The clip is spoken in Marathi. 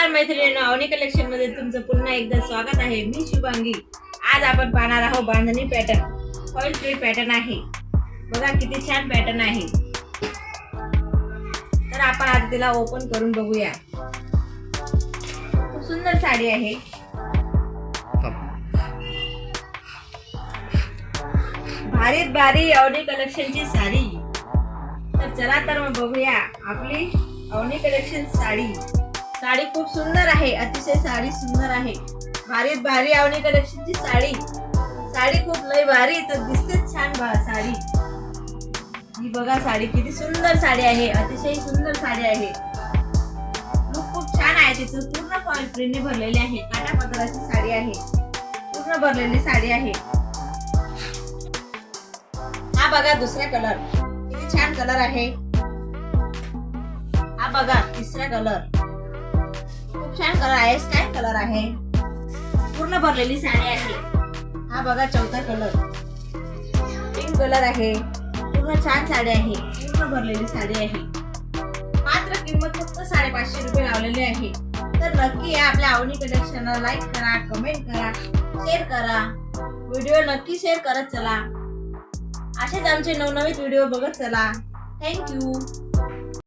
नमस्कार मैत्रिणींनो, अवनी कलेक्शन मध्ये तुमचं पुन्हा एकदा स्वागत आहे. मी शुभांगी. आज आपण पाहणार आहोत बांधणी पॅटर्न. फॉइल प्रिंट पॅटर्न आहे. बघा किती छान पॅटर्न आहे. तर आपण आता तिला ओपन करून बघूया. खूप सुंदर साडी आहे. भारी भारी अवनी कलेक्शनची साडी. तर चला तर मग बघूया आपली अवनी कलेक्शन साडी. साडी खूप सुंदर आहे. अतिशय साडी सुंदर आहे. भारी भारी अवनी कलेक्शनची साडी. साडी खूप लय भारी तर दिसते छान साडी. ही बघा साडी किती सुंदर साडी आहे. अतिशय सुंदर साडी आहे. लुक खूप छान आहे. तिचं पूर्ण फॉइल प्रिंटने भरलेली आहे. काठापदराची साडी आहे. पूर्ण भरलेली साडी आहे. हा बघा दुसरा कलर. किती छान कलर आहे. हा बघा तिसरा कलर. खूप छान कलर आहे. स्काय कलर आहे. पूर्ण भरलेली साडी आहे. हा बघा चौथा कलर. पिंक कलर आहे. पूर्ण छान साडी आहे. पूर्ण भरलेली साडी आहे. मात्र किंमत फक्त 550 रुपये लावलेली आहे. तर नक्की या आपल्या अवनी कलेक्शनला लाईक करा, कमेंट करा, शेअर करा. व्हिडिओ नक्की शेअर करत चला. असेच आमचे नवनवीन व्हिडिओ बघत चला. थँक्यू.